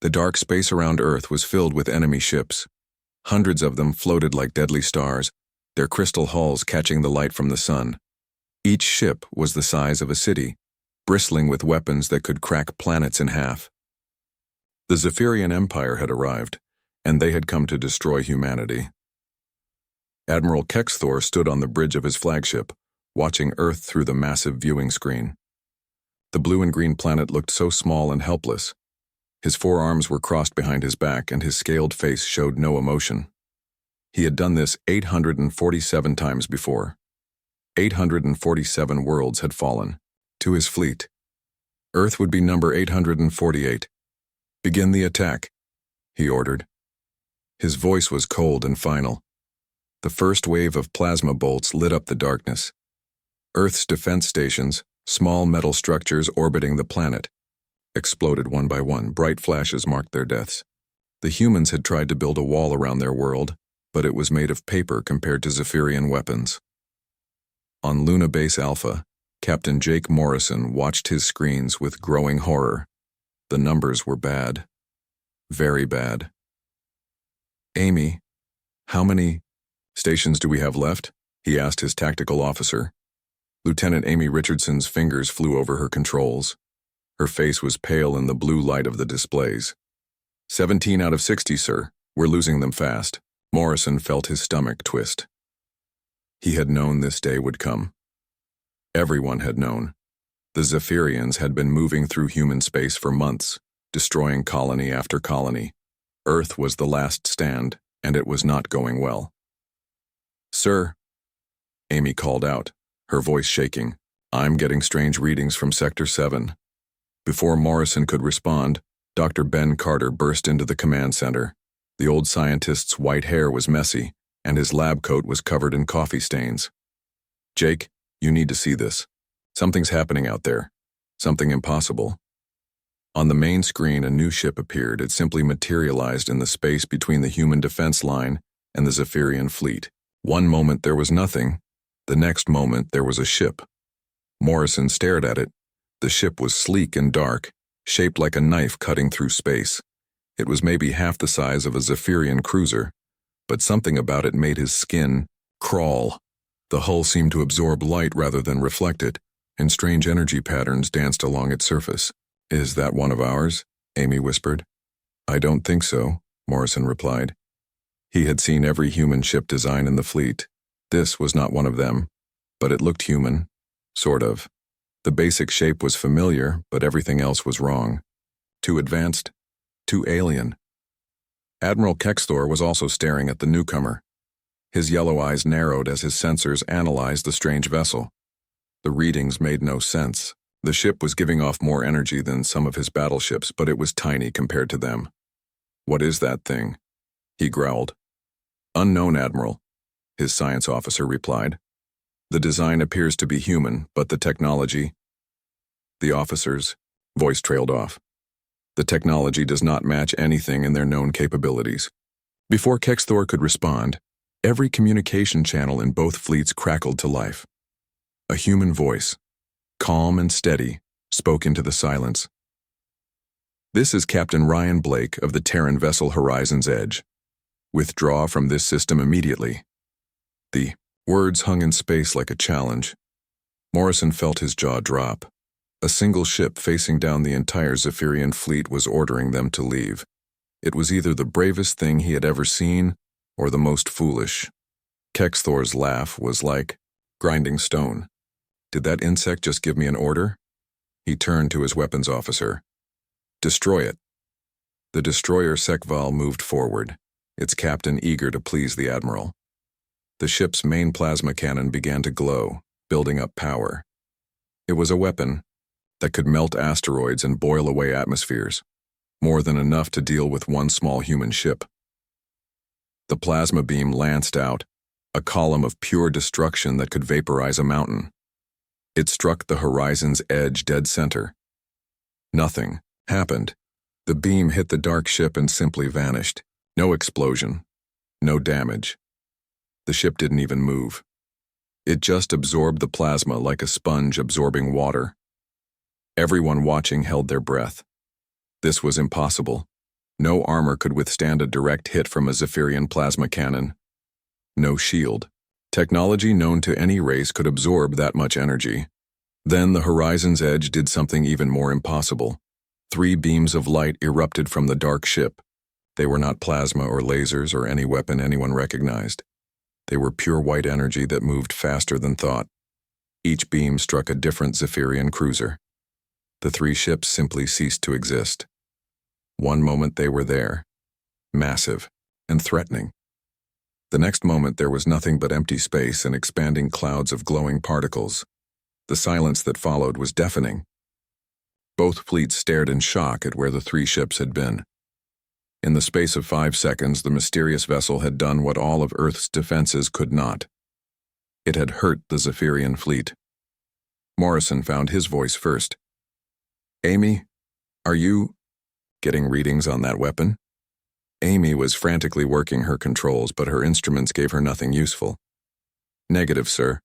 The dark space around Earth was filled with enemy ships. Hundreds of them floated like deadly stars, their crystal hulls catching the light from the sun. Each ship was the size of a city, bristling with weapons that could crack planets in half. The Zephyrian Empire had arrived, and they had come to destroy humanity. Admiral Kexthor stood on the bridge of his flagship, watching Earth through the massive viewing screen. The blue and green planet looked so small and helpless. His forearms were crossed behind his back, and his scaled face showed no emotion. He had done this 847 times before. 847 worlds had fallen to his fleet. Earth would be number 848. "Begin the attack," he ordered. His voice was cold and final. The first wave of plasma bolts lit up the darkness. Earth's defense stations, small metal structures orbiting the planet, exploded one by one. Bright flashes marked their deaths. The humans had tried to build a wall around their world, but it was made of paper compared to Zephyrian weapons. On Luna Base Alpha, Captain Jake Morrison watched his screens with growing horror. The numbers were bad. Very bad. "Amy, how many stations do we have left?" he asked his tactical officer. Lieutenant Amy Richardson's fingers flew over her controls. Her face was pale in the blue light of the displays. 17 out of 60, sir. We're losing them fast." Morrison felt his stomach twist. He had known this day would come. Everyone had known. The Zephyrians had been moving through human space for months, destroying colony after colony. Earth was the last stand, and it was not going well. "Sir," Amy called out, her voice shaking, "I'm getting strange readings from Sector 7. Before Morrison could respond, Dr. Ben Carter burst into the command center. The old scientist's white hair was messy, and his lab coat was covered in coffee stains. "Jake, you need to see this. Something's happening out there. Something impossible." On the main screen, a new ship appeared. It simply materialized in the space between the human defense line and the Zephyrian fleet. One moment there was nothing. The next moment there was a ship. Morrison stared at it. The ship was sleek and dark, shaped like a knife cutting through space. It was maybe half the size of a Zephyrian cruiser, but something about it made his skin crawl. The hull seemed to absorb light rather than reflect it, and strange energy patterns danced along its surface. "Is that one of ours?" Amy whispered. "I don't think so," Morrison replied. He had seen every human ship design in the fleet. This was not one of them, but it looked human, sort of. The basic shape was familiar, but everything else was wrong. Too advanced, too alien. Admiral Kexthor was also staring at the newcomer. His yellow eyes narrowed as his sensors analyzed the strange vessel. The readings made no sense. The ship was giving off more energy than some of his battleships, but it was tiny compared to them. "What is that thing?" he growled. "Unknown, Admiral," his science officer replied. "The design appears to be human, but the technology—" The officer's voice trailed off. "The technology does not match anything in their known capabilities." Before Kexthor could respond, every communication channel in both fleets crackled to life. A human voice, calm and steady, spoke into the silence. "This is Captain Ryan Blake of the Terran vessel Horizon's Edge. Withdraw from this system immediately." The words hung in space like a challenge. Morrison felt his jaw drop. A single ship facing down the entire Zephyrian fleet was ordering them to leave. It was either the bravest thing he had ever seen or the most foolish. Kexthor's laugh was like grinding stone. "Did that insect just give me an order?" He turned to his weapons officer. "Destroy it." The destroyer Sekval moved forward, its captain eager to please the admiral. The ship's main plasma cannon began to glow, building up power. It was a weapon that could melt asteroids and boil away atmospheres, more than enough to deal with one small human ship. The plasma beam lanced out, a column of pure destruction that could vaporize a mountain. It struck the Horizon's Edge dead center. Nothing happened. The beam hit the dark ship and simply vanished. No explosion. No damage. The ship didn't even move. It just absorbed the plasma like a sponge absorbing water. Everyone watching held their breath. This was impossible. No armor could withstand a direct hit from a Zephyrian plasma cannon. No shield. Technology known to any race could absorb that much energy. Then the horizon's edge did something even more impossible. 3 beams of light erupted from the dark ship. They were not plasma or lasers or any weapon anyone recognized. They were pure white energy that moved faster than thought. Each beam struck a different Zephyrian cruiser. The 3 ships simply ceased to exist. One moment they were there, massive and threatening. The next moment there was nothing but empty space and expanding clouds of glowing particles. The silence that followed was deafening. Both fleets stared in shock at where the 3 ships had been. In the space of 5 seconds, the mysterious vessel had done what all of Earth's defenses could not. It had hurt the Zephyrian fleet. Morrison found his voice first. "Amy, are you getting readings on that weapon?" Amy was frantically working her controls, but her instruments gave her nothing useful. "Negative, sir.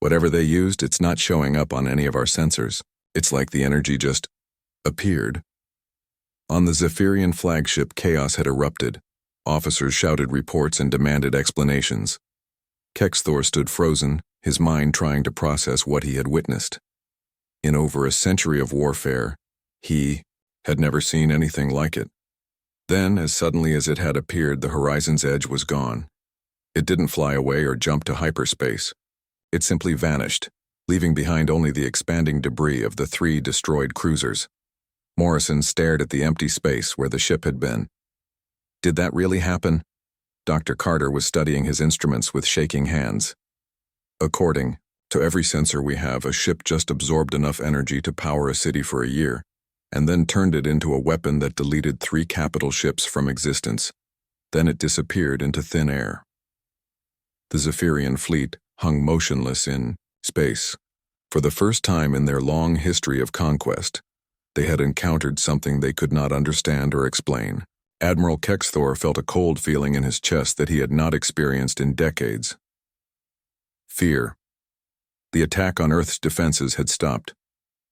Whatever they used, it's not showing up on any of our sensors. It's like the energy just appeared." On the Zephyrian flagship, chaos had erupted. Officers shouted reports and demanded explanations. Kexthor stood frozen, his mind trying to process what he had witnessed. In over a century of warfare, he had never seen anything like it. Then, as suddenly as it had appeared, the horizon's edge was gone. It didn't fly away or jump to hyperspace. It simply vanished, leaving behind only the expanding debris of the 3 destroyed cruisers. Morrison stared at the empty space where the ship had been. Did that really happen? Dr. Carter was studying his instruments with shaking hands. According to every sensor we have, a ship just absorbed enough energy to power a city for a year, and then turned it into a weapon that deleted 3 capital ships from existence. Then it disappeared into thin air. The Zephyrian fleet hung motionless in space. For the first time in their long history of conquest, they had encountered something they could not understand or explain. Admiral Kexthor felt a cold feeling in his chest that he had not experienced in decades. Fear. The attack on Earth's defenses had stopped.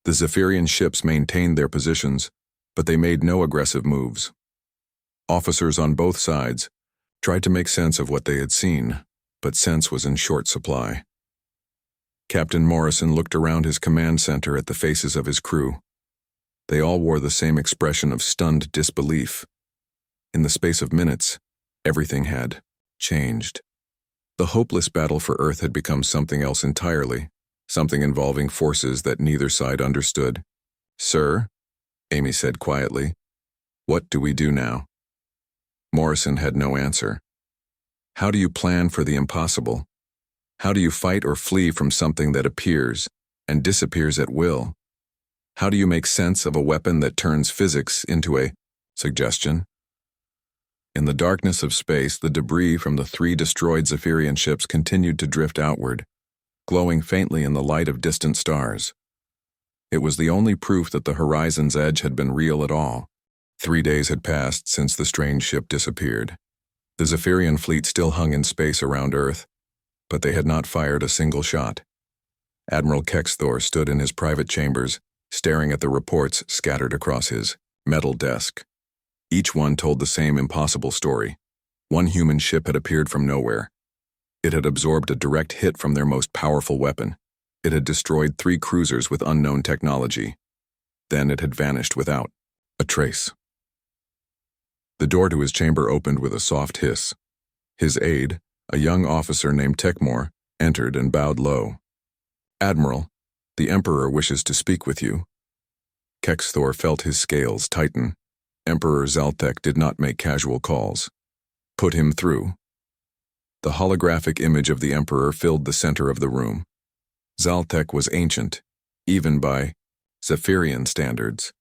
The Zephyrian ships maintained their positions, but they made no aggressive moves. Officers on both sides tried to make sense of what they had seen, but sense was in short supply. Captain Morrison looked around his command center at the faces of his crew. They all wore the same expression of stunned disbelief. In the space of minutes, everything had changed. The hopeless battle for Earth had become something else entirely, something involving forces that neither side understood. "Sir," Amy said quietly, "what do we do now?" Morrison had no answer. How do you plan for the impossible? How do you fight or flee from something that appears and disappears at will? How do you make sense of a weapon that turns physics into a suggestion? In the darkness of space, the debris from the 3 destroyed Zephyrian ships continued to drift outward, glowing faintly in the light of distant stars. It was the only proof that the horizon's edge had been real at all. 3 days had passed since the strange ship disappeared. The Zephyrian fleet still hung in space around Earth, but they had not fired a single shot. Admiral Kexthor stood in his private chambers, staring at the reports scattered across his metal desk. Each one told the same impossible story. One human ship had appeared from nowhere. It had absorbed a direct hit from their most powerful weapon. It had destroyed 3 cruisers with unknown technology. Then it had vanished without a trace. The door to his chamber opened with a soft hiss. His aide, a young officer named Tekmor, entered and bowed low. "Admiral, the Emperor wishes to speak with you." Kexthor felt his scales tighten. Emperor Zaltek did not make casual calls. "Put him through." The holographic image of the Emperor filled the center of the room. Zaltek was ancient, even by Zephyrian standards.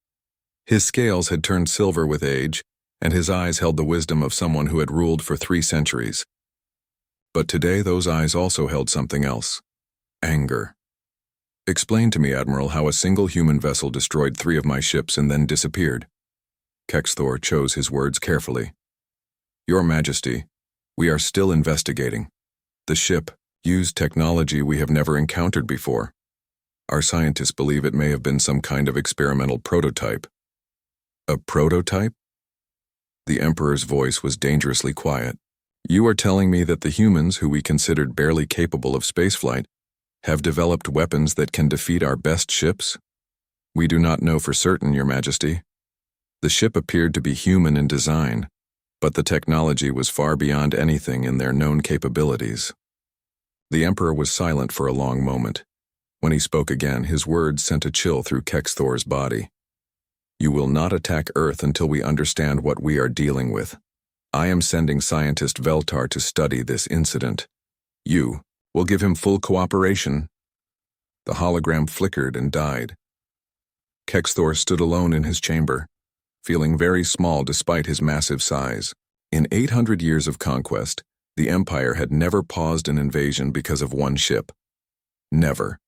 His scales had turned silver with age, and his eyes held the wisdom of someone who had ruled for 3 centuries. But today those eyes also held something else: anger. "Explain to me, Admiral, how a single human vessel destroyed 3 of my ships and then disappeared." Kexthor chose his words carefully. "Your Majesty, we are still investigating. The ship used technology we have never encountered before. Our scientists believe it may have been some kind of experimental prototype." "A prototype?" The Emperor's voice was dangerously quiet. You are telling me that the humans, who we considered barely capable of spaceflight, have developed weapons that can defeat our best ships? We do not know for certain, Your Majesty. The ship appeared to be human in design, but the technology was far beyond anything in their known capabilities. The Emperor was silent for a long moment. When he spoke again, his words sent a chill through Kexthor's body. You will not attack Earth until we understand what we are dealing with. I am sending scientist Veltar to study this incident. You will give him full cooperation. The hologram flickered and died. Kexthor stood alone in his chamber, feeling very small despite his massive size. In 800 years of conquest, the Empire had never paused an invasion because of one ship. Never.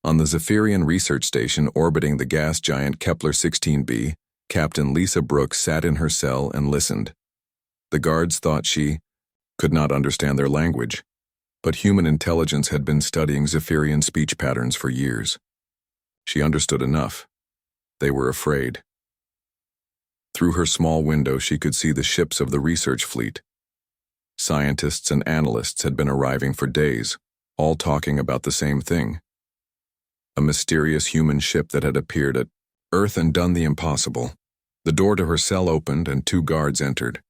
On the Zephyrian research station orbiting the gas giant Kepler-16b, Captain Lisa Brooks sat in her cell and listened. The guards thought she could not understand their language, but human intelligence had been studying Zephyrian speech patterns for years. She understood enough. They were afraid. Through her small window, she could see the ships of the research fleet. Scientists and analysts had been arriving for days, all talking about the same thing. A mysterious human ship that had appeared at Earth and done the impossible. The door to her cell opened and two guards entered.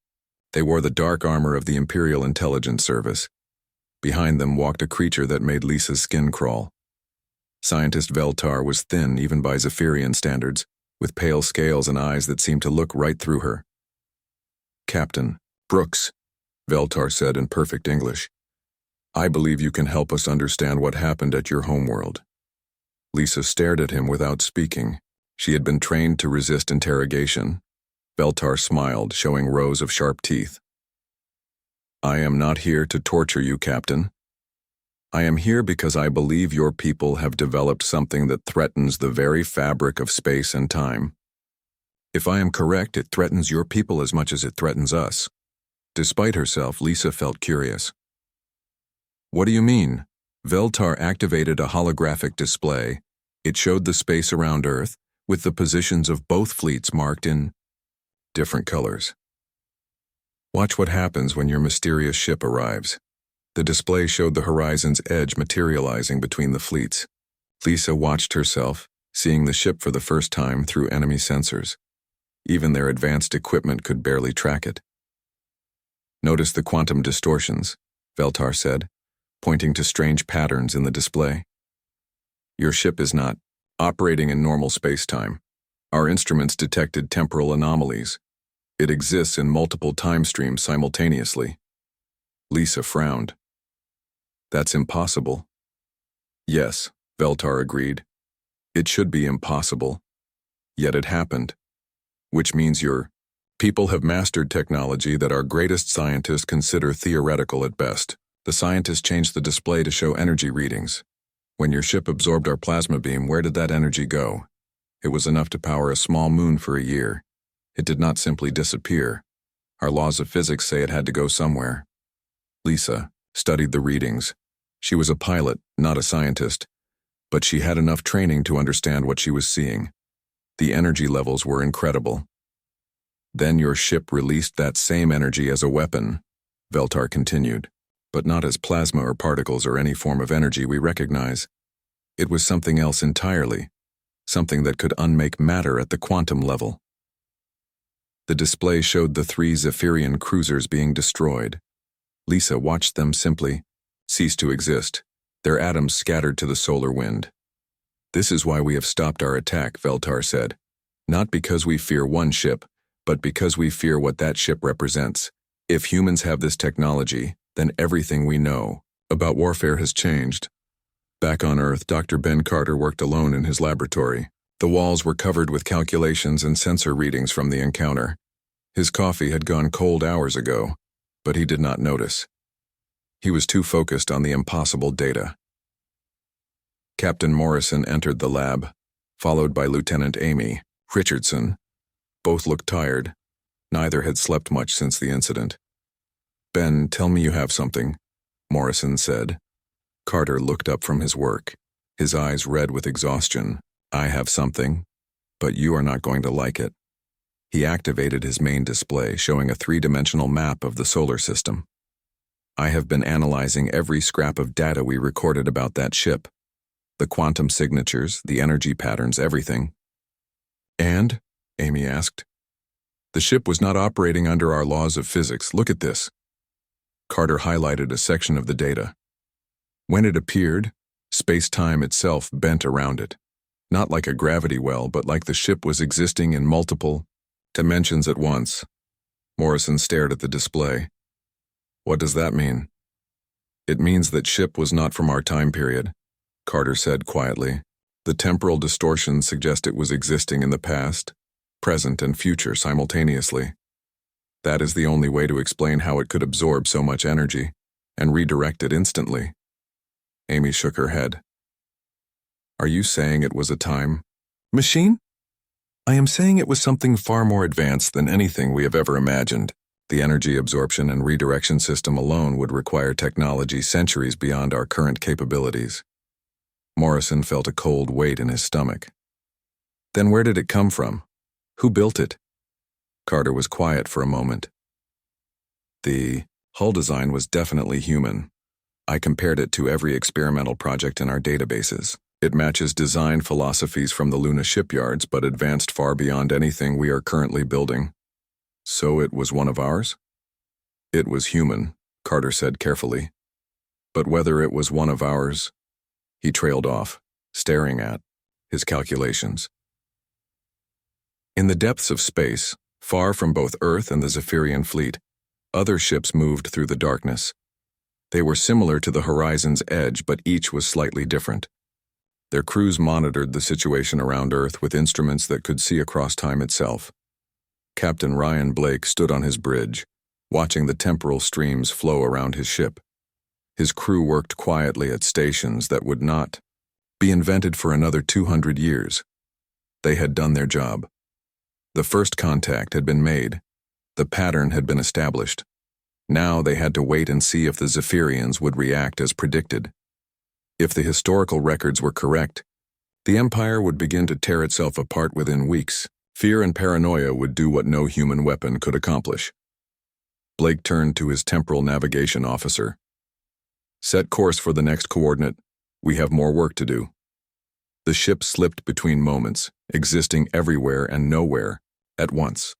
They wore the dark armor of the Imperial Intelligence Service. Behind them walked a creature that made Lisa's skin crawl. Scientist Veltar was thin even by Zephyrian standards, with pale scales and eyes that seemed to look right through her. Captain Brooks, Veltar said in perfect English, I believe you can help us understand what happened at your homeworld. Lisa stared at him without speaking. She had been trained to resist interrogation. Veltar smiled, showing rows of sharp teeth. I am not here to torture you, Captain. I am here because I believe your people have developed something that threatens the very fabric of space and time. If I am correct, it threatens your people as much as it threatens us. Despite herself, Lisa felt curious. What do you mean? Veltar activated a holographic display. It showed the space around Earth, with the positions of both fleets marked in different colors. Watch what happens when your mysterious ship arrives. The display showed the horizon's edge materializing between the fleets. Lisa watched herself, seeing the ship for the first time through enemy sensors. Even their advanced equipment could barely track it. Notice the quantum distortions, Veltar said, pointing to strange patterns in the display. Your ship is not operating in normal space-time. Our instruments detected temporal anomalies. It exists in multiple time streams simultaneously. Lisa frowned. That's impossible. Yes, Veltar agreed. It should be impossible. Yet it happened. Which means your people have mastered technology that our greatest scientists consider theoretical at best. The scientists changed the display to show energy readings. When your ship absorbed our plasma beam, where did that energy go? It was enough to power a small moon for a year. It did not simply disappear. Our laws of physics say it had to go somewhere. Lisa studied the readings. She was a pilot, not a scientist, but she had enough training to understand what she was seeing. The energy levels were incredible. Then your ship released that same energy as a weapon, Veltar continued, but not as plasma or particles or any form of energy we recognize. It was something else entirely, something that could unmake matter at the quantum level. The display showed the 3 Zephyrian cruisers being destroyed. Lisa watched them simply cease to exist, their atoms scattered to the solar wind. This is why we have stopped our attack, Veltar said. Not because we fear one ship, but because we fear what that ship represents. If humans have this technology, then everything we know about warfare has changed. Back on Earth, Dr. Ben Carter worked alone in his laboratory. The walls were covered with calculations and sensor readings from the encounter. His coffee had gone cold hours ago, but he did not notice. He was too focused on the impossible data. Captain Morrison entered the lab, followed by Lieutenant Amy Richardson. Both looked tired. Neither had slept much since the incident. Ben, tell me you have something, Morrison said. Carter looked up from his work, his eyes red with exhaustion. I have something, but you are not going to like it. He activated his main display, showing a three-dimensional map of the solar system. I have been analyzing every scrap of data we recorded about that ship. The quantum signatures, the energy patterns, everything. And? Amy asked. The ship was not operating under our laws of physics. Look at this. Carter highlighted a section of the data. When it appeared, space-time itself bent around it. Not like a gravity well, but like the ship was existing in multiple dimensions at once. Morrison stared at the display. What does that mean? It means that ship was not from our time period, Carter said quietly. The temporal distortions suggest it was existing in the past, present, and future simultaneously. That is the only way to explain how it could absorb so much energy and redirect it instantly. Amy shook her head. Are you saying it was a time machine? I am saying it was something far more advanced than anything we have ever imagined. The energy absorption and redirection system alone would require technology centuries beyond our current capabilities. Morrison felt a cold weight in his stomach. Then where did it come from? Who built it? Carter was quiet for a moment. The hull design was definitely human. I compared it to every experimental project in our databases. It matches design philosophies from the Luna shipyards, but advanced far beyond anything we are currently building. So it was one of ours? It was human, Carter said carefully. But whether it was one of ours, he trailed off, staring at his calculations. In the depths of space, far from both Earth and the Zephyrian fleet, other ships moved through the darkness. They were similar to the horizon's edge, but each was slightly different. Their crews monitored the situation around Earth with instruments that could see across time itself. Captain Ryan Blake stood on his bridge, watching the temporal streams flow around his ship. His crew worked quietly at stations that would not be invented for another 200 years. They had done their job. The first contact had been made. The pattern had been established. Now they had to wait and see if the Zephyrians would react as predicted. If the historical records were correct, the Empire would begin to tear itself apart within weeks. Fear and paranoia would do what no human weapon could accomplish. Blake turned to his temporal navigation officer. Set course for the next coordinate. We have more work to do. The ship slipped between moments, existing everywhere and nowhere, at once.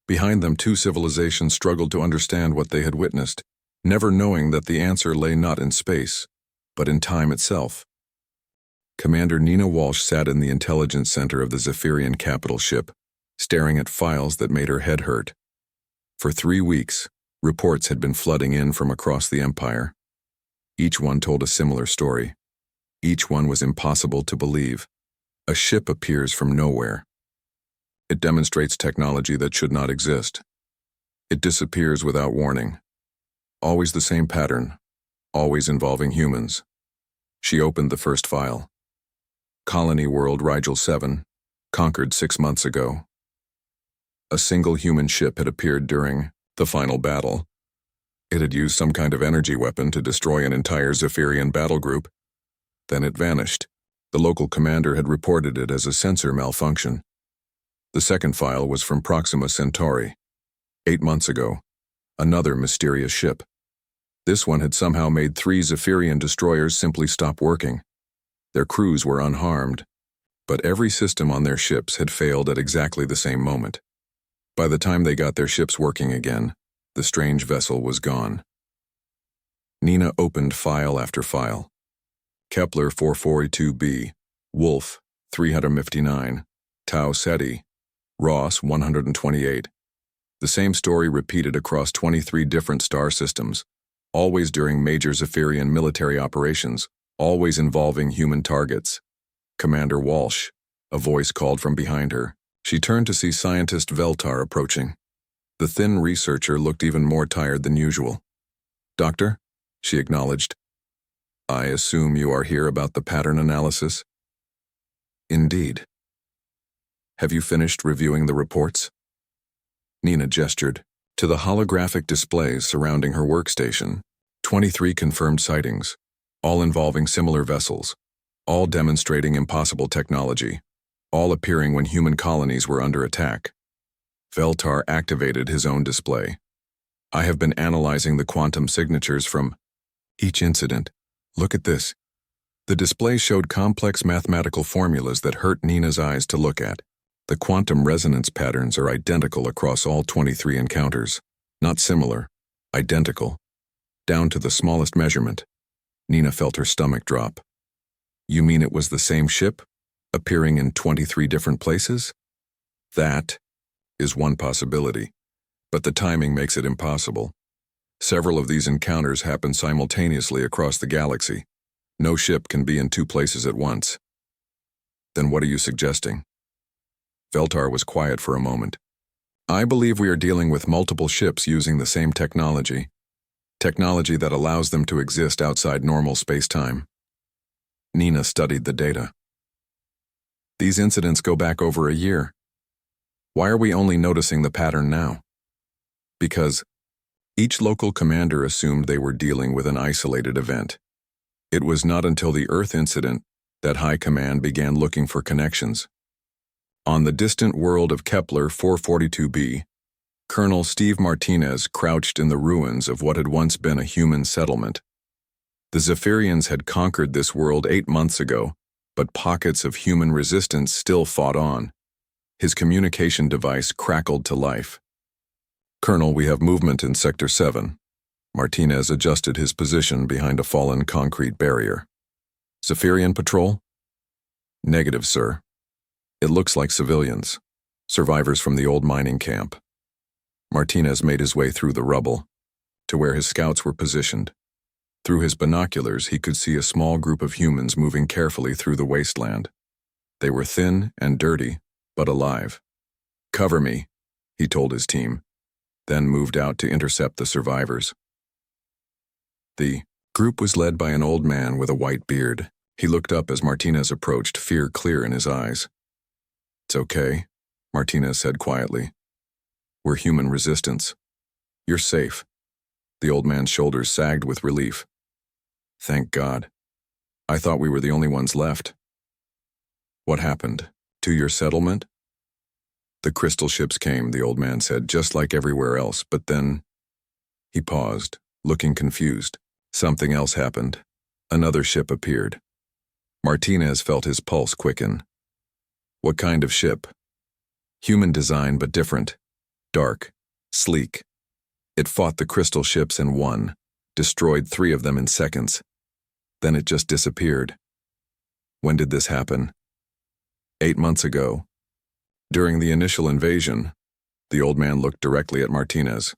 Behind them, two civilizations struggled to understand what they had witnessed, never knowing that the answer lay not in space, but in time itself. Commander Nina Walsh sat in the intelligence center of the Zephyrian capital ship, staring at files that made her head hurt. For 3 weeks, reports had been flooding in from across the Empire. Each one told a similar story. Each one was impossible to believe. A ship appears from nowhere. It demonstrates technology that should not exist. It disappears without warning. Always the same pattern, always involving humans. She opened the first file. Colony World Rigel 7, conquered 6 months ago. A single human ship had appeared during the final battle. It had used some kind of energy weapon to destroy an entire Zephyrian battle group. Then it vanished. The local commander had reported it as a sensor malfunction. The second file was from Proxima Centauri. 8 months ago, another mysterious ship. This one had somehow made 3 Zephyrian destroyers simply stop working. Their crews were unharmed, but every system on their ships had failed at exactly the same moment. By the time they got their ships working again, the strange vessel was gone. Nina opened file after file. Kepler 442b, Wolf 359, Tau Ceti, Ross 128. The same story repeated across 23 different star systems, always during major Zephyrian military operations, always involving human targets. Commander Walsh, a voice called from behind her. She turned to see scientist Veltar approaching. The thin researcher looked even more tired than usual. "Doctor," she acknowledged. "I assume you are here about the pattern analysis?" "Indeed." "Have you finished reviewing the reports?" Nina gestured to the holographic displays surrounding her workstation. 23 confirmed sightings, all involving similar vessels, all demonstrating impossible technology, all appearing when human colonies were under attack. Veltar activated his own display. I have been analyzing the quantum signatures from each incident. Look at this. The display showed complex mathematical formulas that hurt Nina's eyes to look at. The quantum resonance patterns are identical across all 23 encounters. Not similar, identical. Down to the smallest measurement. Nina felt her stomach drop. You mean it was the same ship, appearing in 23 different places? That is one possibility, but the timing makes it impossible. Several of these encounters happen simultaneously across the galaxy. No ship can be in two places at once. Then what are you suggesting? Veltar was quiet for a moment. I believe we are dealing with multiple ships using the same technology. Technology that allows them to exist outside normal space-time. Nina studied the data. These incidents go back over a year. Why are we only noticing the pattern now? Because each local commander assumed they were dealing with an isolated event. It was not until the Earth incident that High Command began looking for connections. On the distant world of Kepler 442b, Colonel Steve Martinez crouched in the ruins of what had once been a human settlement. The Zephyrians had conquered this world 8 months ago, but pockets of human resistance still fought on. His communication device crackled to life. Colonel, we have movement in Sector 7. Martinez adjusted his position behind a fallen concrete barrier. Zephyrian patrol? Negative, sir. It looks like civilians, survivors from the old mining camp. Martinez made his way through the rubble to where his scouts were positioned. Through his binoculars, he could see a small group of humans moving carefully through the wasteland. They were thin and dirty, but alive. Cover me, he told his team, then moved out to intercept the survivors. The group was led by an old man with a white beard. He looked up as Martinez approached, fear clear in his eyes. It's okay, Martinez said quietly. We're human resistance. You're safe. The old man's shoulders sagged with relief. Thank God. I thought we were the only ones left. What happened? To your settlement? The crystal ships came, the old man said, just like everywhere else, but then... He paused, looking confused. Something else happened. Another ship appeared. Martinez felt his pulse quicken. What kind of ship? Human design, but different. Dark, sleek. It fought the crystal ships and won, destroyed 3 of them in seconds. Then it just disappeared. When did this happen? 8 months ago. During the initial invasion, the old man looked directly at Martinez.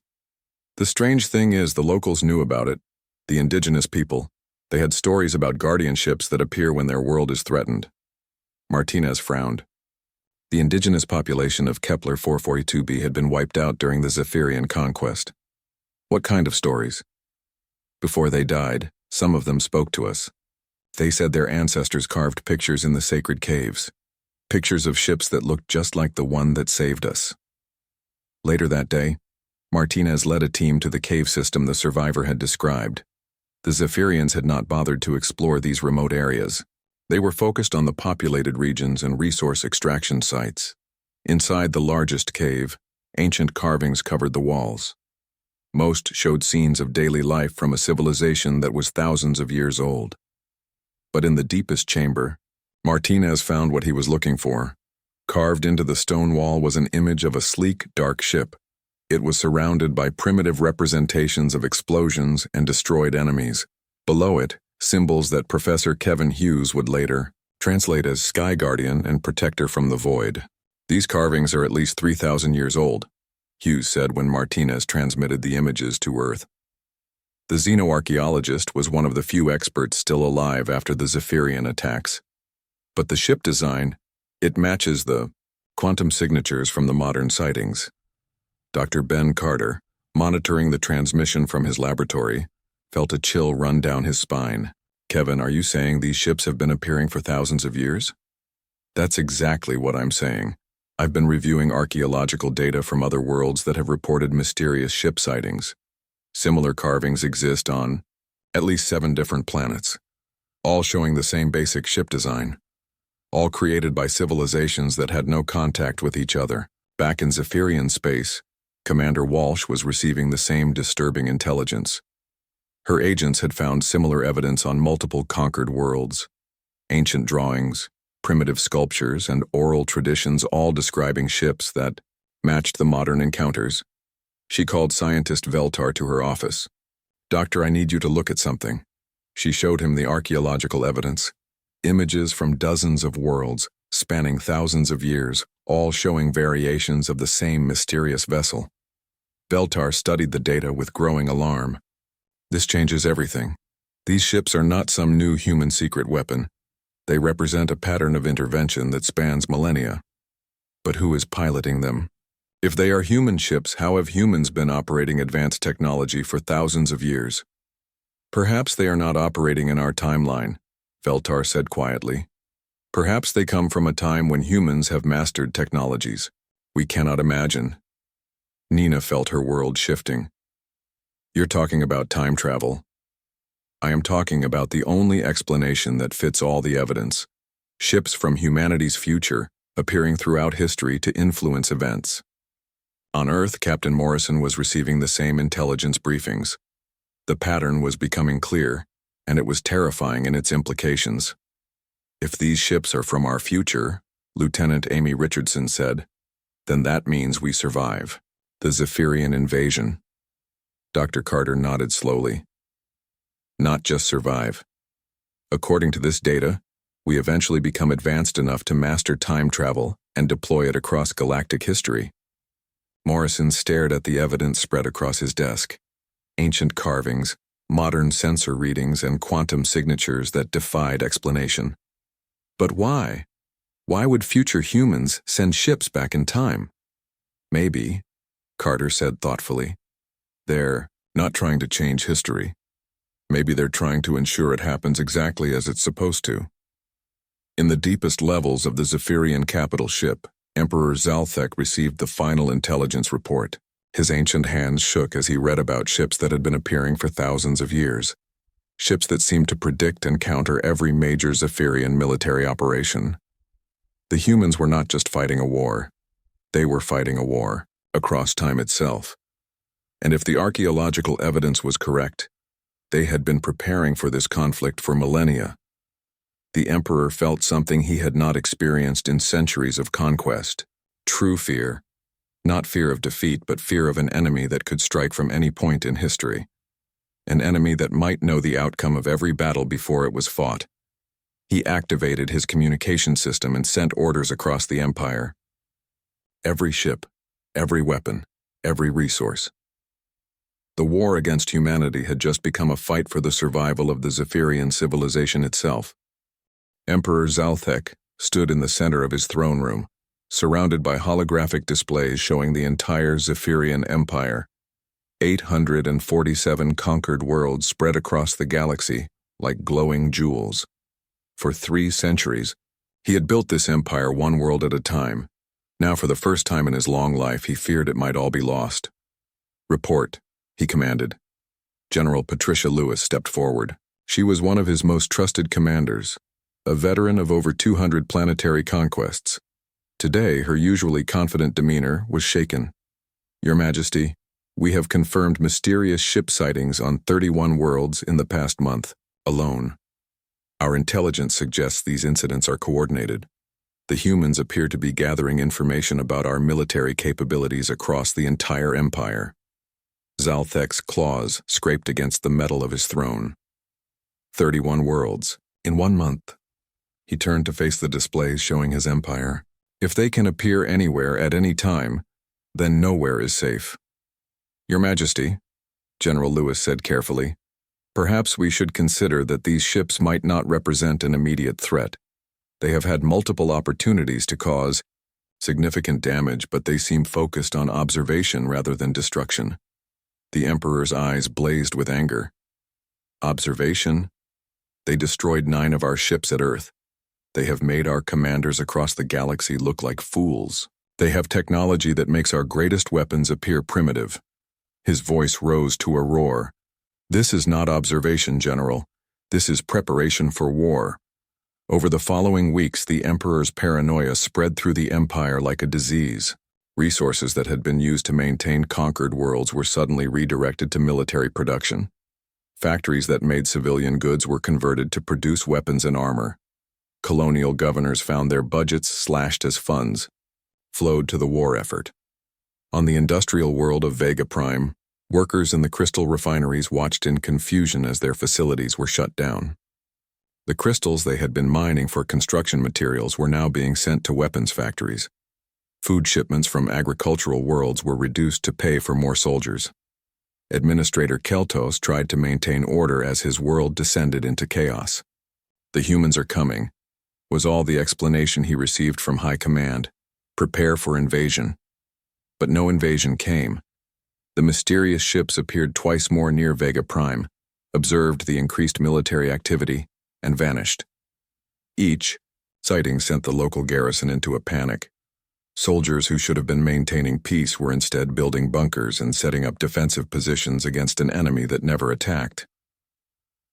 The strange thing is the locals knew about it, the indigenous people. They had stories about guardian ships that appear when their world is threatened. Martinez frowned. The indigenous population of Kepler 442b had been wiped out during the Zephyrian conquest. What kind of stories? Before they died, some of them spoke to us. They said their ancestors carved pictures in the sacred caves, pictures of ships that looked just like the one that saved us. Later that day, Martinez led a team to the cave system the survivor had described. The Zephyrians had not bothered to explore these remote areas. They were focused on the populated regions and resource extraction sites. Inside the largest cave, ancient carvings covered the walls. Most showed scenes of daily life from a civilization that was thousands of years old. But in the deepest chamber, Martinez found what he was looking for. Carved into the stone wall was an image of a sleek, dark ship. It was surrounded by primitive representations of explosions and destroyed enemies. Below it, symbols that Professor Kevin Hughes would later translate as Sky Guardian and Protector from the Void. These carvings are at least 3,000 years old, Hughes said when Martinez transmitted the images to Earth. The xenoarchaeologist was one of the few experts still alive after the Zephyrian attacks. But the ship design, it matches the quantum signatures from the modern sightings. Dr. Ben Carter, monitoring the transmission from his laboratory, felt a chill run down his spine. Kevin, are you saying these ships have been appearing for thousands of years? That's exactly what I'm saying. I've been reviewing archaeological data from other worlds that have reported mysterious ship sightings. Similar carvings exist on at least 7 different planets, all showing the same basic ship design, all created by civilizations that had no contact with each other. Back in Zephyrian space, Commander Walsh was receiving the same disturbing intelligence. Her agents had found similar evidence on multiple conquered worlds. Ancient drawings, primitive sculptures, and oral traditions all describing ships that matched the modern encounters. She called scientist Veltar to her office. "Doctor, I need you to look at something." She showed him the archaeological evidence. Images from dozens of worlds, spanning thousands of years, all showing variations of the same mysterious vessel. Veltar studied the data with growing alarm. "This changes everything. These ships are not some new human secret weapon. They represent a pattern of intervention that spans millennia. But who is piloting them? If they are human ships, how have humans been operating advanced technology for thousands of years?" "Perhaps they are not operating in our timeline," Veltar said quietly. "Perhaps they come from a time when humans have mastered technologies we cannot imagine." Nina felt her world shifting. "You're talking about time travel." "I am talking about the only explanation that fits all the evidence. Ships from humanity's future appearing throughout history to influence events." On Earth, Captain Morrison was receiving the same intelligence briefings. The pattern was becoming clear, and it was terrifying in its implications. "If these ships are from our future," Lieutenant Amy Richardson said, "then that means we survive the Zephyrian invasion." Dr. Carter nodded slowly. "Not just survive. According to this data, we eventually become advanced enough to master time travel and deploy it across galactic history." Morrison stared at the evidence spread across his desk. Ancient carvings, modern sensor readings, and quantum signatures that defied explanation. But why? Why would future humans send ships back in time? "Maybe," Carter said thoughtfully, "they're not trying to change history. Maybe they're trying to ensure it happens exactly as it's supposed to." In the deepest levels of the Zephyrian capital ship, Emperor Zalthek received the final intelligence report. His ancient hands shook as he read about ships that had been appearing for thousands of years. Ships that seemed to predict and counter every major Zephyrian military operation. The humans were not just fighting a war. They were fighting a war across time itself. And if the archaeological evidence was correct, they had been preparing for this conflict for millennia. The Emperor felt something he had not experienced in centuries of conquest. True fear. Not fear of defeat, but fear of an enemy that could strike from any point in history. An enemy that might know the outcome of every battle before it was fought. He activated his communication system and sent orders across the Empire. Every ship, every weapon, every resource. The war against humanity had just become a fight for the survival of the Zephyrian civilization itself. Emperor Zalthek stood in the center of his throne room, surrounded by holographic displays showing the entire Zephyrian Empire. 847 conquered worlds spread across the galaxy like glowing jewels. For 3 centuries, he had built this empire one world at a time. Now, for the first time in his long life, he feared it might all be lost. "Report," he commanded. General Patricia Lewis stepped forward. She was one of his most trusted commanders, a veteran of over 200 planetary conquests. Today, her usually confident demeanor was shaken. "Your Majesty, we have confirmed mysterious ship sightings on 31 worlds in the past month, alone. Our intelligence suggests these incidents are coordinated. The humans appear to be gathering information about our military capabilities across the entire empire." Zalthek's claws scraped against the metal of his throne. 31 worlds, in 1 month. He turned to face the displays showing his empire. If they can appear anywhere at any time, then nowhere is safe. "Your Majesty," General Lewis said carefully, "perhaps we should consider that these ships might not represent an immediate threat. They have had multiple opportunities to cause significant damage, but they seem focused on observation rather than destruction." The Emperor's eyes blazed with anger. "Observation? They destroyed 9 of our ships at Earth. They have made our commanders across the galaxy look like fools. They have technology that makes our greatest weapons appear primitive." His voice rose to a roar. "This is not observation, General. This is preparation for war." Over the following weeks, the Emperor's paranoia spread through the Empire like a disease. Resources that had been used to maintain conquered worlds were suddenly redirected to military production. Factories that made civilian goods were converted to produce weapons and armor. Colonial governors found their budgets slashed as funds flowed to the war effort. On the industrial world of Vega Prime, workers in the crystal refineries watched in confusion as their facilities were shut down. The crystals they had been mining for construction materials were now being sent to weapons factories. Food shipments from agricultural worlds were reduced to pay for more soldiers. Administrator Keltos tried to maintain order as his world descended into chaos. "The humans are coming," was all the explanation he received from High Command. "Prepare for invasion." But no invasion came. The mysterious ships appeared twice more near Vega Prime, observed the increased military activity, and vanished. Each sighting sent the local garrison into a panic. Soldiers who should have been maintaining peace were instead building bunkers and setting up defensive positions against an enemy that never attacked.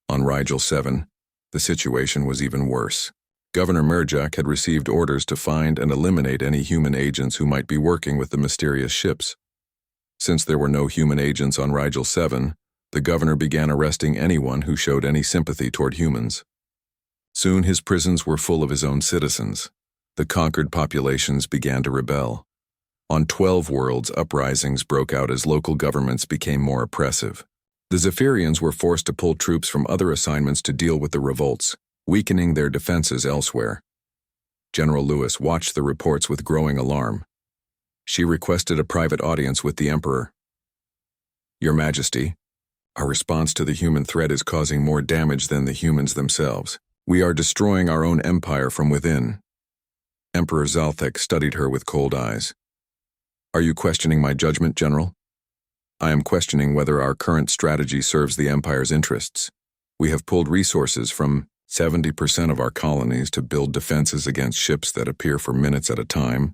On Rigel 7, the situation was even worse. Governor Merjak had received orders to find and eliminate any human agents who might be working with the mysterious ships. Since there were no human agents on Rigel 7, the governor began arresting anyone who showed any sympathy toward humans. Soon his prisons were full of his own citizens. The conquered populations began to rebel. On 12 worlds, uprisings broke out as local governments became more oppressive. The Zephyrians were forced to pull troops from other assignments to deal with the revolts, weakening their defenses elsewhere. General Lewis watched the reports with growing alarm. She requested a private audience with the Emperor. "Your Majesty, our response to the human threat is causing more damage than the humans themselves. We are destroying our own empire from within." Emperor Zalthek studied her with cold eyes. "Are you questioning my judgment, General?" "I am questioning whether our current strategy serves the Empire's interests. We have pulled resources from 70% of our colonies to build defenses against ships that appear for minutes at a time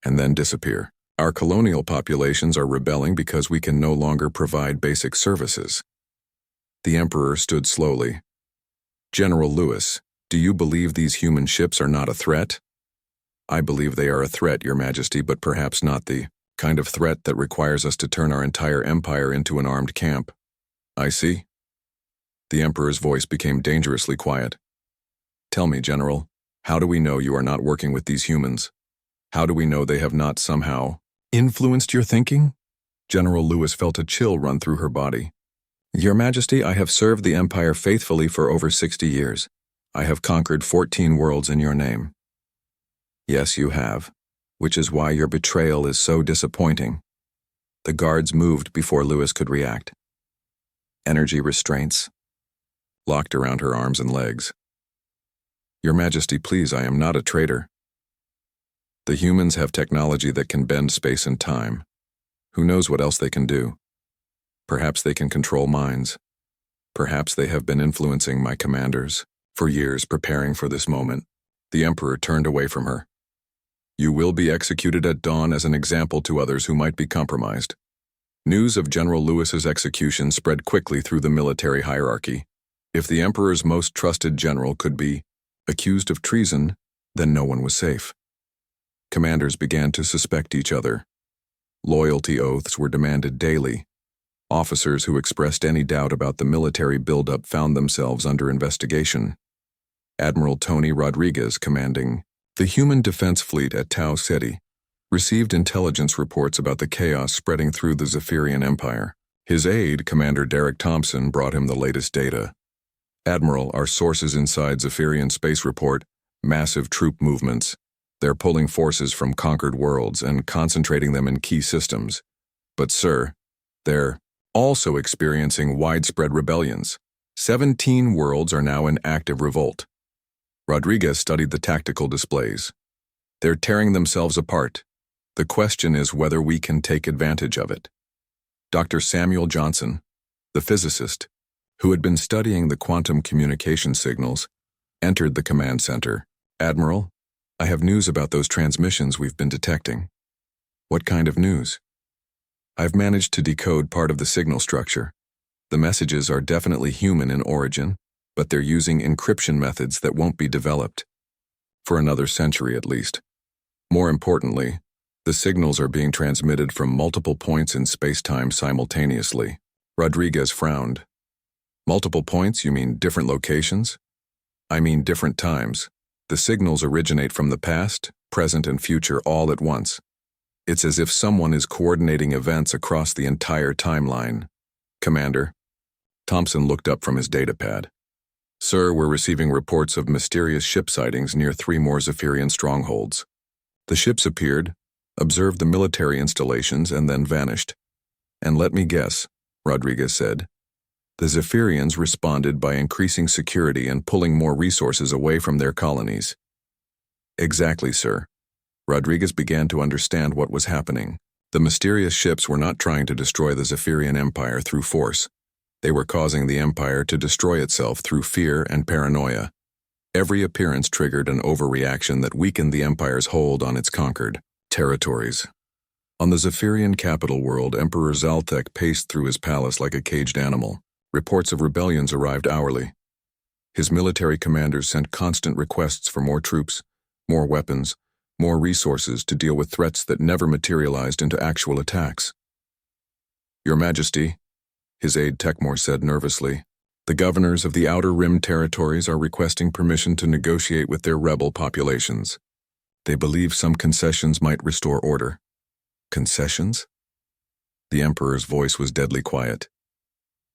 and then disappear. Our colonial populations are rebelling because we can no longer provide basic services." The Emperor stood slowly. "General Lewis, do you believe these human ships are not a threat?" "I believe they are a threat, Your Majesty, but perhaps not the kind of threat that requires us to turn our entire empire into an armed camp." "I see." The Emperor's voice became dangerously quiet. "Tell me, General, how do we know you are not working with these humans? How do we know they have not somehow influenced your thinking?" General Lewis felt a chill run through her body. "Your Majesty, I have served the Empire faithfully for over 60 years. I have conquered 14 worlds in your name." "Yes, you have, which is why your betrayal is so disappointing." The guards moved before Lewis could react. Energy restraints locked around her arms and legs. "Your Majesty, please, I am not a traitor. The humans have technology that can bend space and time. Who knows what else they can do? Perhaps they can control minds. Perhaps they have been influencing my commanders for years, preparing for this moment." The Emperor turned away from her. "You will be executed at dawn as an example to others who might be compromised." News of General Lewis's execution spread quickly through the military hierarchy. If the Emperor's most trusted general could be accused of treason, then no one was safe. Commanders began to suspect each other. Loyalty oaths were demanded daily. Officers who expressed any doubt about the military buildup found themselves under investigation. Admiral Tony Rodriguez, commanding the Human Defense Fleet at Tau Ceti, received intelligence reports about the chaos spreading through the Zephyrian Empire. His aide, Commander Derek Thompson, brought him the latest data. "Admiral, our sources inside Zephyrian space report massive troop movements. They're pulling forces from conquered worlds and concentrating them in key systems. But sir, they're also experiencing widespread rebellions. 17 worlds are now in active revolt." Rodriguez studied the tactical displays. "They're tearing themselves apart. The question is whether we can take advantage of it." Dr. Samuel Johnson, the physicist, who had been studying the quantum communication signals, entered the command center. "Admiral, I have news about those transmissions we've been detecting." "What kind of news?" "I've managed to decode part of the signal structure. The messages are definitely human in origin, but they're using encryption methods that won't be developed for another century at least. More importantly, The signals are being transmitted from multiple points in space-time simultaneously. Rodriguez frowned. Multiple points, you mean different locations? I mean different times. The signals originate from the past, present, and future all at once. It's as if someone is coordinating events across the entire timeline. Commander. Thompson looked up from his datapad. Sir, we're receiving reports of mysterious ship sightings near 3 more Zephyrian strongholds. The ships appeared, observed the military installations, and then vanished. And let me guess, Rodriguez said. The Zephyrians responded by increasing security and pulling more resources away from their colonies. Exactly, sir. Rodriguez began to understand what was happening. The mysterious ships were not trying to destroy the Zephyrian Empire through force. They were causing the Empire to destroy itself through fear and paranoia. Every appearance triggered an overreaction that weakened the Empire's hold on its conquered territories. On the Zephyrian capital world, Emperor Zaltek paced through his palace like a caged animal. Reports of rebellions arrived hourly. His military commanders sent constant requests for more troops, more weapons, more resources to deal with threats that never materialized into actual attacks. Your Majesty, his aide Tekmor said nervously, the governors of the Outer Rim territories are requesting permission to negotiate with their rebel populations. They believe some concessions might restore order. Concessions? The Emperor's voice was deadly quiet.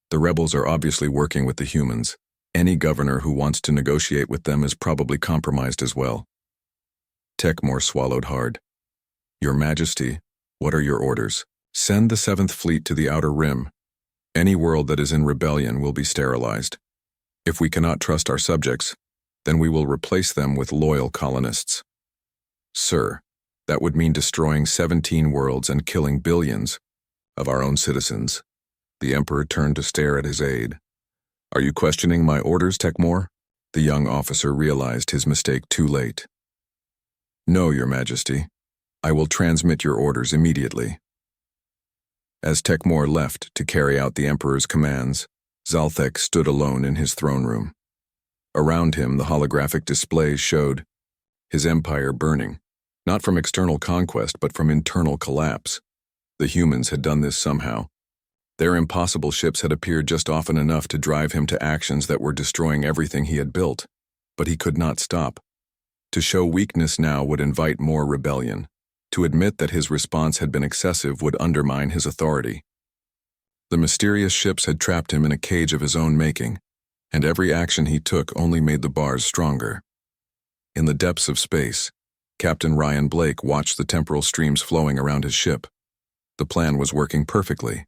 The rebels are obviously working with the humans. Any governor who wants to negotiate with them is probably compromised as well. Tekmor swallowed hard. Your Majesty, what are your orders? Send the 7th Fleet to the Outer Rim. Any world that is in rebellion will be sterilized. If we cannot trust our subjects, then we will replace them with loyal colonists. Sir, that would mean destroying 17 worlds and killing billions of our own citizens. The Emperor turned to stare at his aide. Are you questioning my orders, Tekmor? The young officer realized his mistake too late. No, Your Majesty. I will transmit your orders immediately. As Tekmor left to carry out the Emperor's commands, Zaltek stood alone in his throne room. Around him, the holographic displays showed his empire burning, not from external conquest but from internal collapse. The humans had done this somehow. Their impossible ships had appeared just often enough to drive him to actions that were destroying everything he had built, but he could not stop. To show weakness now would invite more rebellion. To admit that his response had been excessive would undermine his authority. The mysterious ships had trapped him in a cage of his own making, and every action he took only made the bars stronger. In the depths of space, Captain Ryan Blake watched the temporal streams flowing around his ship. The plan was working perfectly.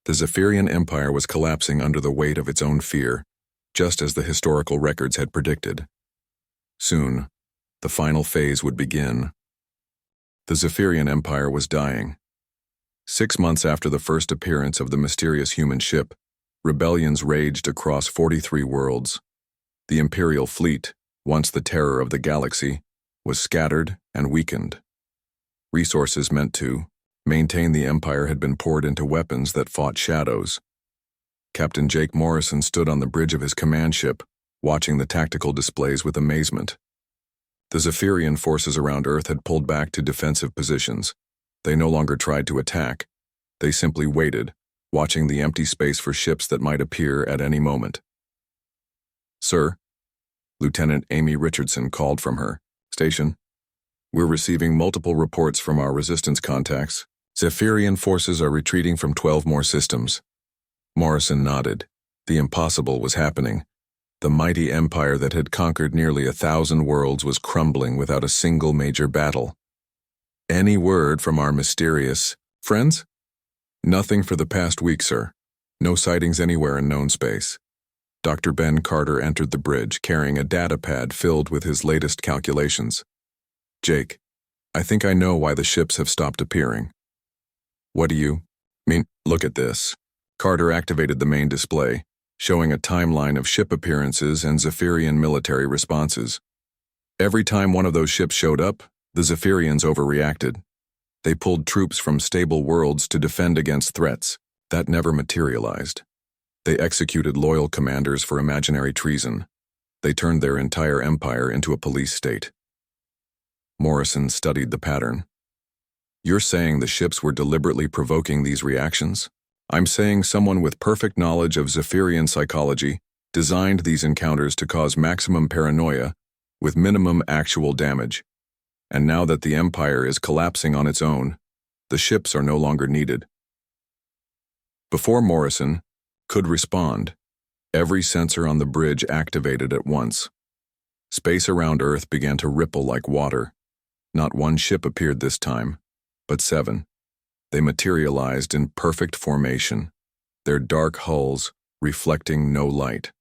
The Zephyrian Empire was collapsing under the weight of its own fear, just as the historical records had predicted. Soon, the final phase would begin. The Zephyrian Empire was dying. 6 months after the first appearance of the mysterious human ship, rebellions raged across 43 worlds. The Imperial fleet, once the terror of the galaxy, was scattered and weakened. Resources meant to maintain the Empire had been poured into weapons that fought shadows. Captain Jake Morrison stood on the bridge of his command ship, watching the tactical displays with amazement. The Zephyrian forces around Earth had pulled back to defensive positions. They no longer tried to attack. They simply waited, watching the empty space for ships that might appear at any moment. Sir, Lieutenant Amy Richardson called from her station. We're receiving multiple reports from our resistance contacts. Zephyrian forces are retreating from 12 more systems. Morrison nodded. The impossible was happening. The mighty empire that had conquered nearly 1,000 worlds was crumbling without a single major battle. Any word from our mysterious friends? Nothing for the past week, sir. No sightings anywhere in known space. Dr. Ben Carter entered the bridge, carrying a data pad filled with his latest calculations. Jake, I think I know why the ships have stopped appearing. What do you mean? Look at this. Carter activated the main display, showing a timeline of ship appearances and Zephyrian military responses. Every time one of those ships showed up, the Zephyrians overreacted. They pulled troops from stable worlds to defend against threats that never materialized. They executed loyal commanders for imaginary treason. They turned their entire empire into a police state. Morrison studied the pattern. You're saying the ships were deliberately provoking these reactions? I'm saying someone with perfect knowledge of Zephyrian psychology designed these encounters to cause maximum paranoia with minimum actual damage. And now that the Empire is collapsing on its own, the ships are no longer needed. Before Morrison could respond, every sensor on the bridge activated at once. Space around Earth began to ripple like water. Not one ship appeared this time, but 7. They materialized in perfect formation, their dark hulls reflecting no light.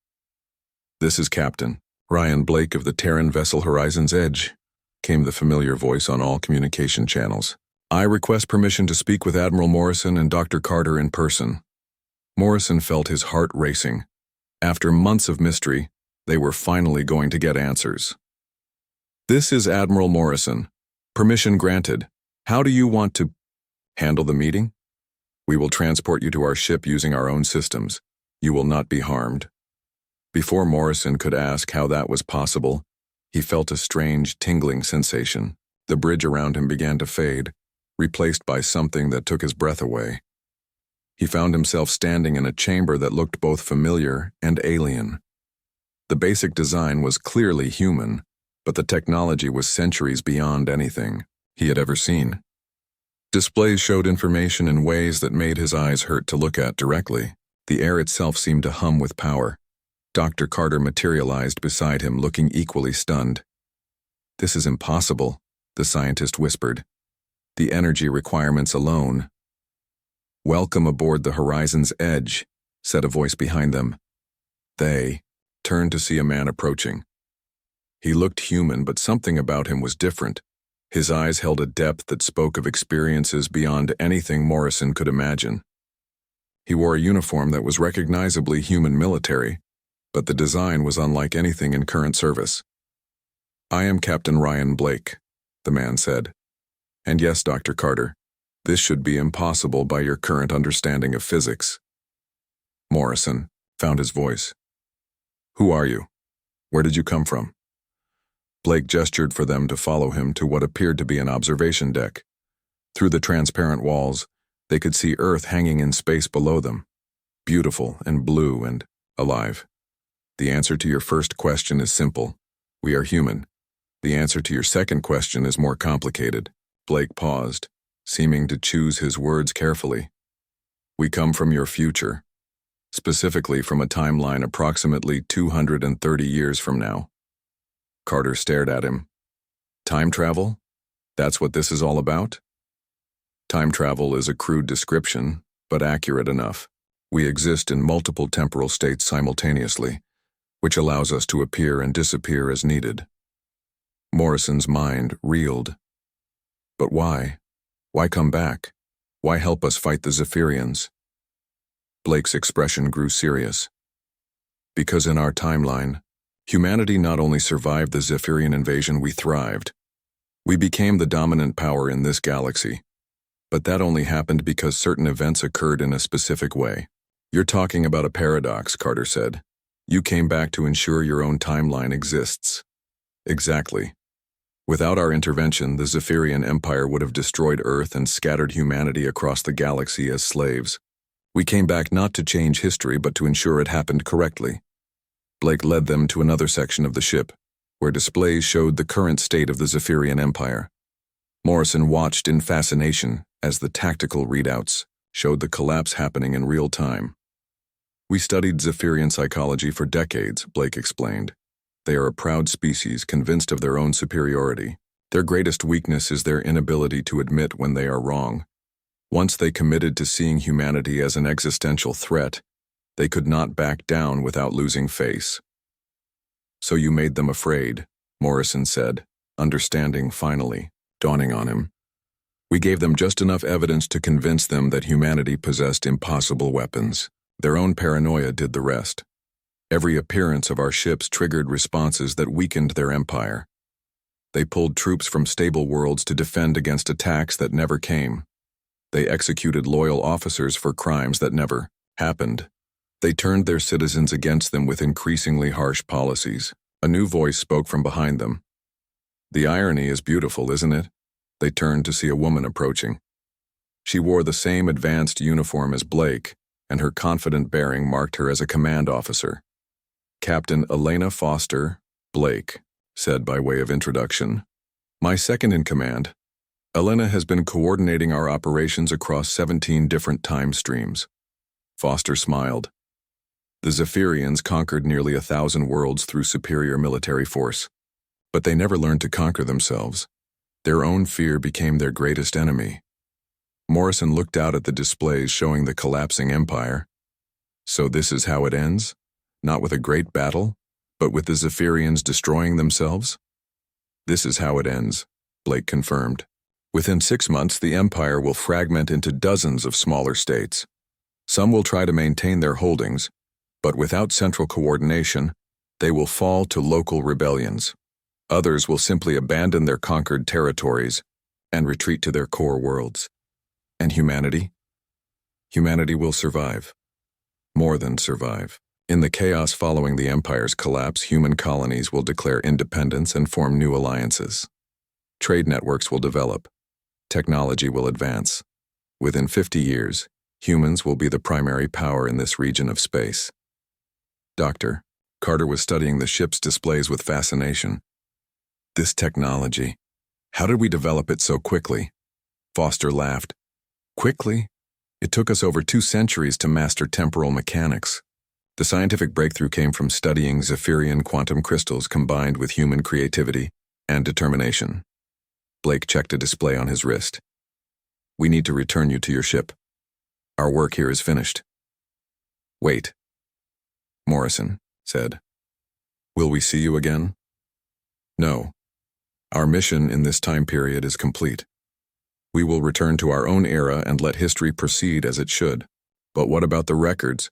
"This is Captain Ryan Blake of the Terran vessel Horizon's Edge," came the familiar voice on all communication channels. "I request permission to speak with Admiral Morrison and Dr. Carter in person." Morrison felt his heart racing. After months of mystery, they were finally going to get answers. "This is Admiral Morrison. Permission granted. How do you want to handle the meeting? We will transport you to our ship using our own systems. You will not be harmed." Before Morrison could ask how that was possible, he felt a strange, tingling sensation. The bridge around him began to fade, replaced by something that took his breath away. He found himself standing in a chamber that looked both familiar and alien. The basic design was clearly human, but the technology was centuries beyond anything he had ever seen. Displays showed information in ways that made his eyes hurt to look at directly. The air itself seemed to hum with power. Dr. Carter materialized beside him, looking equally stunned. "This is impossible," the scientist whispered. "The energy requirements alone." "Welcome aboard the Horizon's Edge," said a voice behind them. They turned to see a man approaching. He looked human, but something about him was different. His eyes held a depth that spoke of experiences beyond anything Morrison could imagine. He wore a uniform that was recognizably human military, but the design was unlike anything in current service. "I am Captain Ryan Blake," the man said. "And yes, Dr. Carter, this should be impossible by your current understanding of physics." Morrison found his voice. "Who are you? Where did you come from?" Blake gestured for them to follow him to what appeared to be an observation deck. Through the transparent walls, they could see Earth hanging in space below them, beautiful and blue and alive. "The answer to your first question is simple. We are human. The answer to your second question is more complicated." Blake paused, seeming to choose his words carefully. "We come from your future, specifically from a timeline approximately 230 years from now." Carter stared at him. "Time travel? That's what this is all about?" "Time travel is a crude description, but accurate enough. We exist in multiple temporal states simultaneously, which allows us to appear and disappear as needed." Morrison's mind reeled. "But why? Why come back? Why help us fight the Zephyrians?" Blake's expression grew serious. "Because in our timeline, humanity not only survived the Zephyrian invasion, we thrived. We became the dominant power in this galaxy. But that only happened because certain events occurred in a specific way." "You're talking about a paradox," Carter said. "You came back to ensure your own timeline exists." "Exactly. Without our intervention, the Zephyrian Empire would have destroyed Earth and scattered humanity across the galaxy as slaves. We came back not to change history, but to ensure it happened correctly." Blake led them to another section of the ship, where displays showed the current state of the Zephyrian Empire. Morrison watched in fascination as the tactical readouts showed the collapse happening in real time. "We studied Zephyrian psychology for decades," Blake explained. "They are a proud species convinced of their own superiority. Their greatest weakness is their inability to admit when they are wrong. Once they committed to seeing humanity as an existential threat, they could not back down without losing face." "So you made them afraid," Morrison said, understanding finally, dawning on him. "We gave them just enough evidence to convince them that humanity possessed impossible weapons. Their own paranoia did the rest. Every appearance of our ships triggered responses that weakened their empire. They pulled troops from stable worlds to defend against attacks that never came. They executed loyal officers for crimes that never happened. They turned their citizens against them with increasingly harsh policies." A new voice spoke from behind them. "The irony is beautiful, isn't it? They turned to see a woman approaching. She wore the same advanced uniform as Blake, and her confident bearing marked her as a command officer. Captain Elena Foster, Blake, said by way of introduction. My second in command. Elena has been coordinating our operations across 17 different time streams. Foster smiled. The Zephyrians conquered nearly 1,000 worlds through superior military force. But they never learned to conquer themselves. Their own fear became their greatest enemy. Morrison looked out at the displays showing the collapsing empire. So this is how it ends? Not with a great battle, but with the Zephyrians destroying themselves? This is how it ends, Blake confirmed. Within 6 months, the empire will fragment into dozens of smaller states. Some will try to maintain their holdings, but without central coordination, they will fall to local rebellions. Others will simply abandon their conquered territories and retreat to their core worlds. And humanity? Humanity will survive. More than survive. In the chaos following the empire's collapse, human colonies will declare independence and form new alliances. Trade networks will develop. Technology will advance. Within 50 years, humans will be the primary power in this region of space. Doctor, Carter was studying the ship's displays with fascination. This technology, how did we develop it so quickly? Foster laughed. Quickly? It took us over 2 centuries to master temporal mechanics. The scientific breakthrough came from studying Zephyrian quantum crystals combined with human creativity and determination. Blake checked a display on his wrist. We need to return you to your ship. Our work here is finished. Wait, Morrison said. Will we see you again? No. Our mission in this time period is complete. We will return to our own era and let history proceed as it should. But what about the records?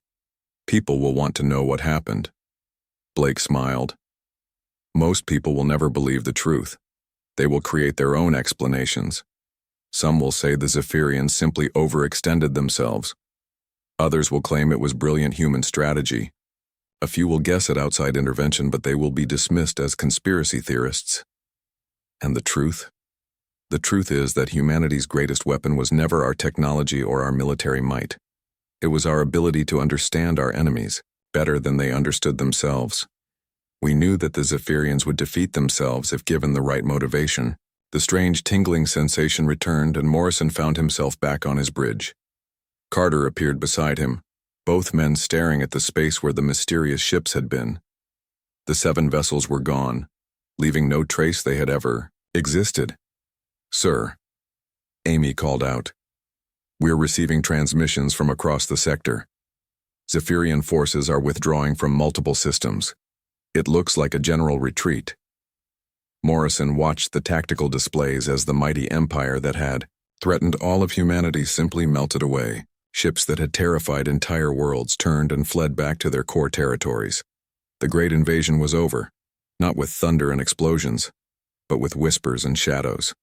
People will want to know what happened. Blake smiled. Most people will never believe the truth. They will create their own explanations. Some will say the Zephyrians simply overextended themselves. Others will claim it was brilliant human strategy. A few will guess at outside intervention, but they will be dismissed as conspiracy theorists. And the truth? The truth is that humanity's greatest weapon was never our technology or our military might. It was our ability to understand our enemies better than they understood themselves. We knew that the Zephyrians would defeat themselves if given the right motivation. The strange tingling sensation returned, and Morrison found himself back on his bridge. Carter appeared beside him, both men staring at the space where the mysterious ships had been. The 7 vessels were gone, leaving no trace they had ever existed. Sir, Amy called out. We're receiving transmissions from across the sector. Zephyrian forces are withdrawing from multiple systems. It looks like a general retreat. Morrison watched the tactical displays as the mighty empire that had threatened all of humanity simply melted away. Ships that had terrified entire worlds turned and fled back to their core territories. The great invasion was over, not with thunder and explosions, but with whispers and shadows.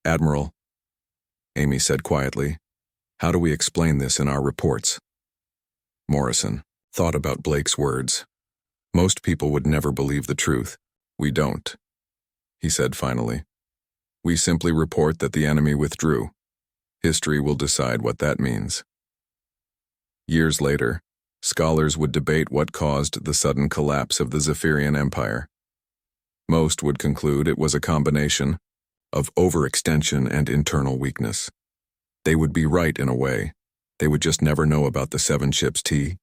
Admiral, Amy said quietly, how do we explain this in our reports? Morrison thought about Blake's words. Most people would never believe the truth. We don't, he said finally. We simply report that the enemy withdrew. History will decide what that means. Years later, scholars would debate what caused the sudden collapse of the Zephyrian Empire. Most would conclude it was a combination of overextension and internal weakness. They would be right in a way. They would just never know about the 7 ships T